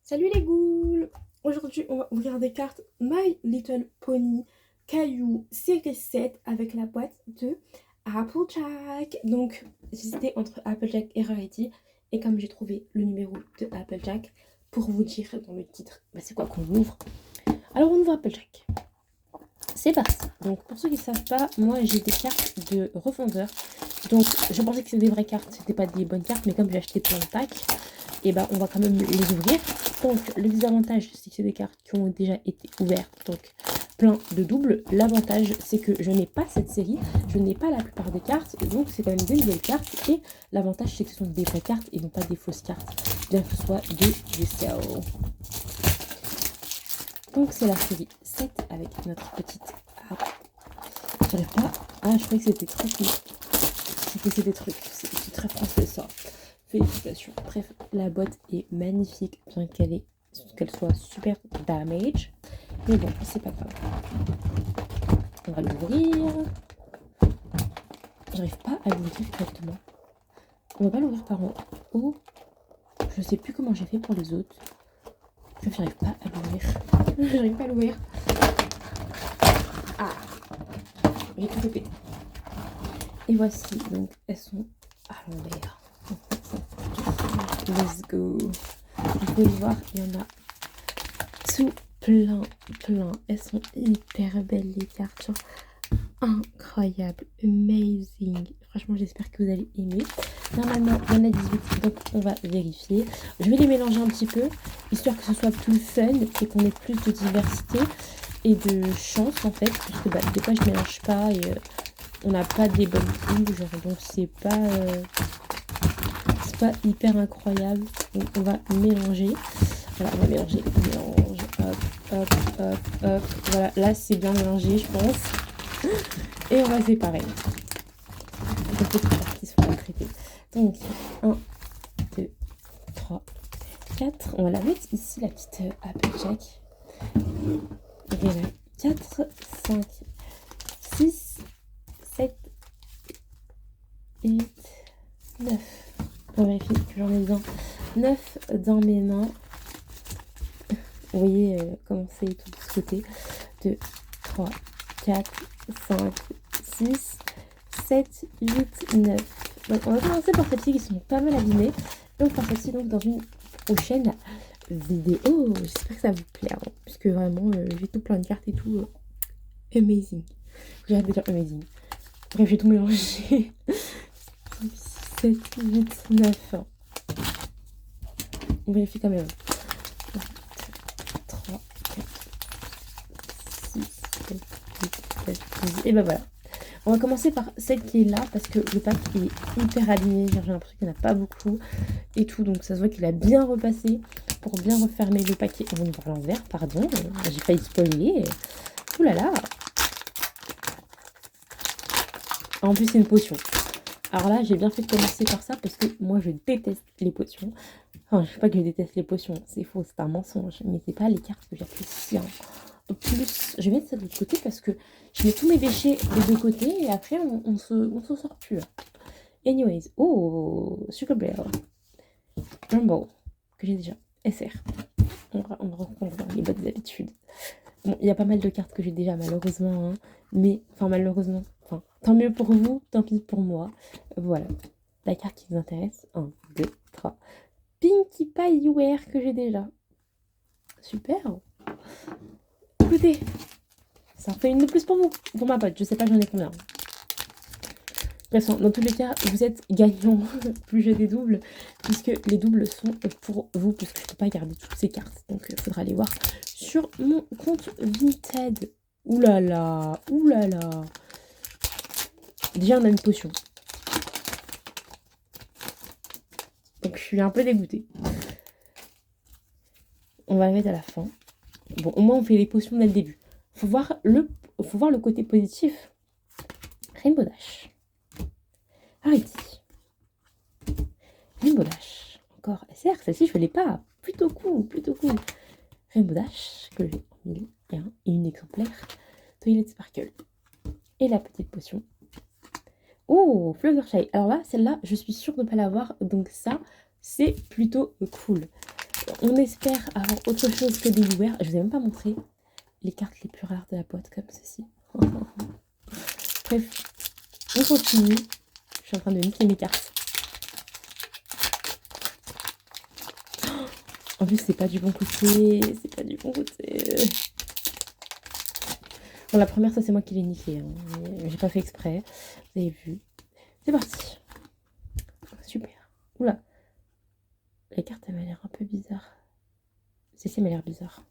Salut les ghouls! Aujourd'hui, on va ouvrir des cartes My Little Pony Caillou série 7 avec la boîte de Applejack. Donc, j'hésitais entre Applejack et Rarity. Et comme j'ai trouvé le numéro de Applejack, pour vous dire dans le titre, c'est quoi qu'on ouvre. Alors, on ouvre Applejack. C'est parti. Donc, pour ceux qui ne savent pas, moi j'ai des cartes de revendeur. Donc, je pensais que c'était des vraies cartes, c'était pas des bonnes cartes, mais comme j'ai acheté plein de packs, et on va quand même les ouvrir. Donc, le désavantage, c'est que c'est des cartes qui ont déjà été ouvertes, donc plein de doubles. L'avantage, c'est que je n'ai pas cette série, je n'ai pas la plupart des cartes, donc c'est quand même des nouvelles cartes. Et l'avantage, c'est que ce sont des vraies cartes et non pas des fausses cartes, bien que ce soit des resale. Donc, c'est la série 7 avec notre petite app. J'arrive pas. Ah, je croyais que c'était truc. C'était des trucs. C'est très français ça. Félicitations. Bref, la boîte est magnifique, bien qu'elle soit super damage. Mais bon, c'est pas grave. On va l'ouvrir. J'arrive pas à l'ouvrir correctement. On va pas l'ouvrir par en haut. Je sais plus comment j'ai fait pour les autres. J'arrive pas à l'ouvrir. J'arrive pas à l'ouvrir. Ah, j'ai tout fait. Et voici, donc elles sont à l'envers. Let's go. Vous pouvez le voir, il y en a tout plein. Elles sont hyper belles les cartes. Genre, incroyable, amazing. Franchement, j'espère que vous allez aimer. Normalement, il y en a 18, donc on va vérifier. Je vais les mélanger un petit peu, histoire que ce soit plus fun et qu'on ait plus de diversité et de chance en fait. Parce que des fois, je mélange pas et on n'a pas des bonnes filles, genre, donc c'est pas hyper incroyable. Donc on va mélanger. Voilà, on va mélanger. Mélange. Hop. Voilà, là c'est bien mélangé, je pense. Et on va séparer. Donc les parties sont pas traitées. Donc 1, 2, 3, 4. On va la mettre ici, la petite Applejack. Et là, 4, 5, 6, 7, 8, 9. On vérifie que j'en ai bien 9 dans mes mains. Vous voyez comment c'est tout de ce côté. 2, 3, 4, 5, 6, 7, 8, 9. Donc on va commencer par celles-ci qui sont pas mal abîmées. Et on fera celle-ci donc dans une prochaine vidéo. J'espère que ça vous plaît. Hein, puisque vraiment j'ai tout plein de cartes et tout. Amazing. J'ai hâte de dire amazing. Bref, j'ai tout mélangé. 7, 8, 9. On vérifie quand même. 3, 4, 6, 7, 8, 9, 10. Et voilà. On va commencer par celle qui est là parce que le pack est hyper aligné. J'ai l'impression qu'il n'y en a pas beaucoup et tout. Donc ça se voit qu'il a bien repassé pour bien refermer le paquet. On va nous voir l'envers, pardon. J'ai failli spoiler. Ouh là là. En plus, c'est une potion. Alors là, j'ai bien fait de commencer par ça parce que moi, je déteste les potions. Enfin, je sais pas que je déteste les potions, c'est faux, c'est un mensonge. Mais c'est pas les cartes que j'apprécie. Hein. Plus, je vais mettre ça de l'autre côté parce que je mets tous mes déchets des deux côtés et après, on se sort plus. Anyways, oh, Sugar Bear. Rumble, que j'ai déjà. SR. On reprend les bonnes habitudes. Bon, il y a pas mal de cartes que j'ai déjà, malheureusement. Hein, mais, enfin, malheureusement. Enfin, tant mieux pour vous, tant pis pour moi. Voilà. La carte qui vous intéresse. 1, 2, 3. Pinkie Pie Wear que j'ai déjà. Super. Écoutez, ça en fait une de plus pour vous. Pour ma pote, je sais pas j'en ai combien. Bref, dans tous les cas, vous êtes gagnant plus j'ai des doubles, puisque les doubles sont pour vous, puisque je ne peux pas garder toutes ces cartes. Donc, il faudra aller voir sur mon compte Vinted. Oulala. Déjà, on a une potion. Donc, je suis un peu dégoûtée. On va la mettre à la fin. Bon, au moins, on fait les potions dès le début. Faut voir le côté positif. Rainbow Dash. Arrêtez. Rainbow Dash. Encore SR, celle-ci, je ne l'ai pas. Plutôt cool. Rainbow Dash, que j'ai en 1001 et une exemplaire. Toilet Sparkle. Et la petite potion. Oh, Fluttershy. Alors là, celle-là, je suis sûre de ne pas l'avoir. Donc ça, c'est plutôt cool. On espère avoir autre chose que des viewers. Je vous ai même pas montré les cartes les plus rares de la boîte comme ceci. Bref, on continue. Je suis en train de niquer mes cartes. En plus, c'est pas du bon côté. C'est pas du bon côté. Bon, la première, ça c'est moi qui l'ai niqué. Hein. J'ai pas fait exprès. Vous avez vu. C'est parti. Super. Oula. La carte, elle m'a l'air un peu bizarre. Celle-ci m'a l'air bizarre.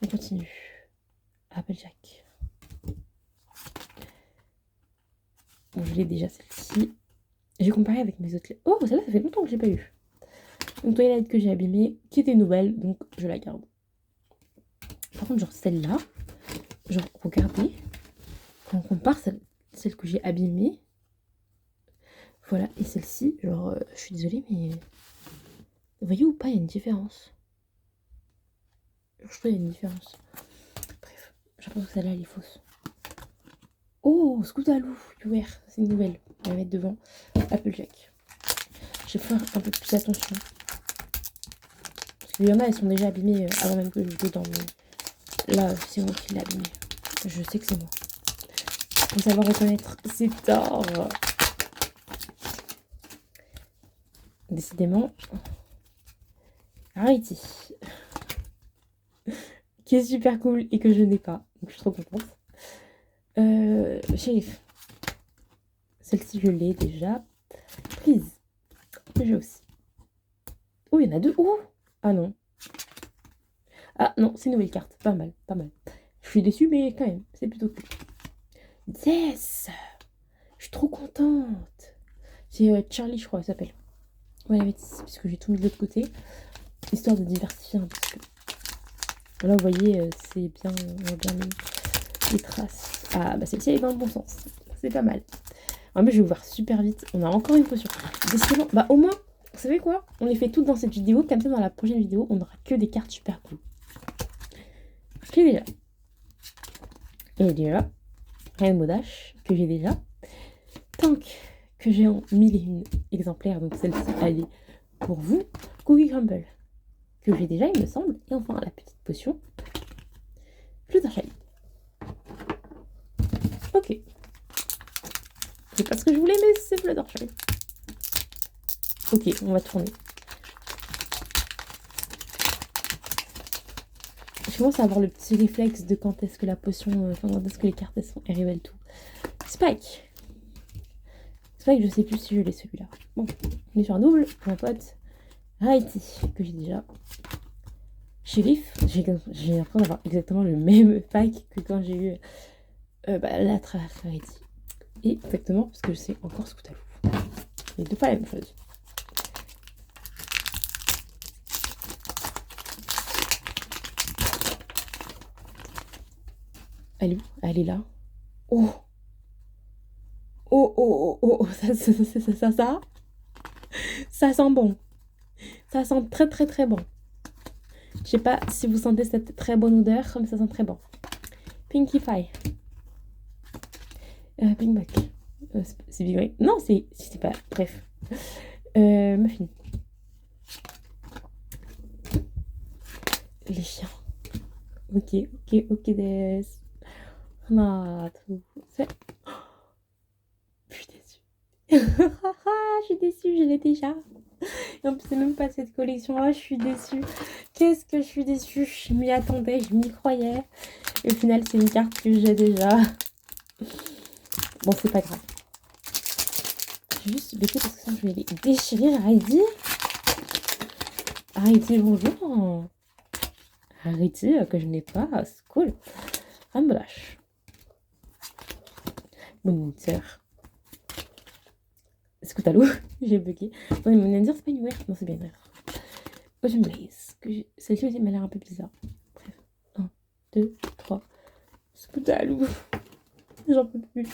On continue. Applejack. Bon, je l'ai déjà celle-ci. J'ai comparé avec mes autres. Oh, celle-là, ça fait longtemps que j'ai pas eu. Une toilette que j'ai abîmée, qui était nouvelle, donc je la garde. Par contre, genre celle-là, genre, regardez, quand on compare celle que j'ai abîmée, voilà, et celle-ci, genre, je suis désolée, mais vous voyez ou pas, il y a une différence. Je trouve qu'il y a une différence. Bref, je pense que celle-là, elle est fausse. Oh, Scootaloo, vert, c'est une nouvelle. On va la mettre devant. Applejack. Je vais faire un peu plus attention. Parce qu'il y en a, elles sont déjà abîmées avant même que je joue dedans. Mais là, c'est moi qui l'ai abîmée. Je sais que c'est moi. Faut savoir reconnaître ses torts. Décidément. Arrêtez. Qui est super cool et que je n'ai pas. Donc je suis trop contente. Shérif. Celle-ci, je l'ai déjà prise. J'ai aussi. Oh, il y en a deux. Oh, ah non. Ah non, c'est une nouvelle carte. Pas mal, pas mal. Je suis déçue, mais quand même, c'est plutôt cool. Yes! Je suis trop contente. C'est Charlie, je crois, elle s'appelle. On va la mettre ici, parce que j'ai tout mis de l'autre côté. Histoire de diversifier un petit peu. Là, vous voyez, c'est bien, on a bien mis les traces. Ah, bah celle-ci, elle est dans le bon sens. C'est pas mal. En plus, je vais vous voir super vite. On a encore une potion. Décidément, bah au moins, vous savez quoi? On les fait toutes dans cette vidéo. Comme ça, dans la prochaine vidéo, on n'aura que des cartes super cool. J'ai déjà. Et déjà. Rainbow Dash, que j'ai déjà. Tank, que j'ai en 1001 exemplaires. Donc celle-ci, elle est pour vous. Cookie Crumble, que j'ai déjà, il me semble. Et enfin, la petite potion. Fluttershy. Ok. C'est pas ce que je voulais, mais c'est Fluttershy. Ok, on va tourner. Je commence à avoir le petit réflexe de quand est-ce que la potion, quand est-ce que les cartes elles révèlent tout. Spike. Spike, je sais plus si je l'ai celui-là. Bon, on est sur un double, mon pote. Rarity, que j'ai déjà. Shérif, j'ai l'impression d'avoir exactement le même pack que quand j'ai eu la Rarity. Et exactement, parce que c'est encore Scootaloo. Les deux pas la même chose. Elle est où? Elle est là. Oh! Oh, oh, oh, oh, ça sent bon. Ça sent très, très, très bon. Je sais pas si vous sentez cette très bonne odeur, mais ça sent très bon. Pinkie Pie. Pink Buck. C'est Big Ring. Non, c'est pas. Bref. Muffin. Les chiens. Ok, ok, ok, des. Non, tout. Je suis déçue. Je suis déçue, je l'ai déjà. Et en plus, c'est même pas cette collection-là, je suis déçue. Qu'est-ce que je suis déçue? Je m'y attendais, je m'y croyais. Et au final, c'est une carte que j'ai déjà. Bon, c'est pas grave. Je vais juste baisser parce que sinon je vais les déchirer. Heidi. Heidi, bonjour. Heidi, que je n'ai pas. C'est cool. Ramblash. Moniteur. Scootaloo. J'ai bugué. Attendez, mon dire c'est pas une ouverte. Non, c'est bien une ouverte. Ocean Blaze. Celle-ci aussi m'a l'air un peu bizarre. Bref. 1, 2, 3. Scootaloo. J'en peux plus.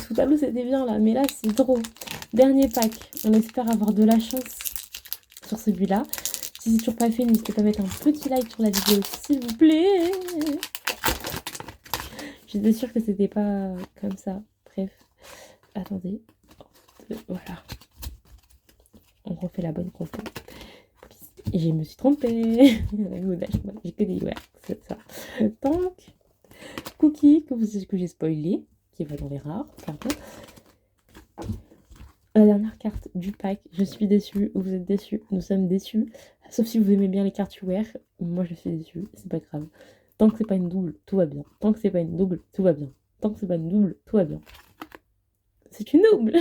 Scootaloo, c'était bien là. Mais là, c'est trop. Dernier pack. On espère avoir de la chance sur celui-là. Si c'est toujours pas fait, n'hésitez pas à mettre un petit like sur la vidéo, s'il vous plaît. J'étais sûre que c'était pas comme ça. Bref. Attendez. Voilà. On refait la bonne compo. Et je me suis trompée. J'ai que des ouais, c'est ça. Donc, Cookie, que j'ai spoilé, qui va dans les rares, pardon. La dernière carte du pack, je suis déçue, vous êtes déçus, nous sommes déçus. Sauf si vous aimez bien les cartes UR, moi je suis déçue, c'est pas grave. Tant que c'est pas une double, tout va bien. Tant que c'est pas une double, tout va bien. Tant que c'est pas une double, tout va bien. C'est une double.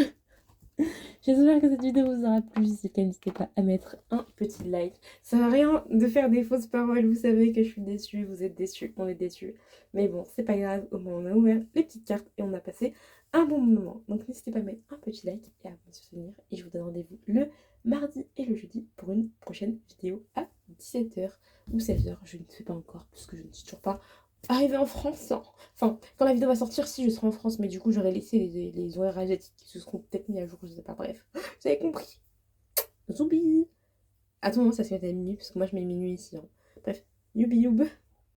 J'espère que cette vidéo vous aura plu. Si c'est le cas, n'hésitez pas à mettre un petit like. Ça sert à rien de faire des fausses paroles. Vous savez que je suis déçue, vous êtes déçus, on est déçus. Mais bon, c'est pas grave. Au moins, on a ouvert les petites cartes et on a passé un bon moment. Donc, n'hésitez pas à mettre un petit like et à me soutenir. Et je vous donne rendez-vous le mardi et le jeudi pour une prochaine vidéo à 17h ou 16h. Je ne sais pas encore parce que je ne suis toujours pas arrivée en France. Enfin, quand la vidéo va sortir, si je serai en France, mais du coup, j'aurais laissé les horaires asiatiques qui se seront peut-être mis à jour, je sais pas, bref. Vous avez compris. Zoubi. À tout moment, ça se met à minuit, parce que moi, je mets minuit ici. Hein. Bref, youbi youb.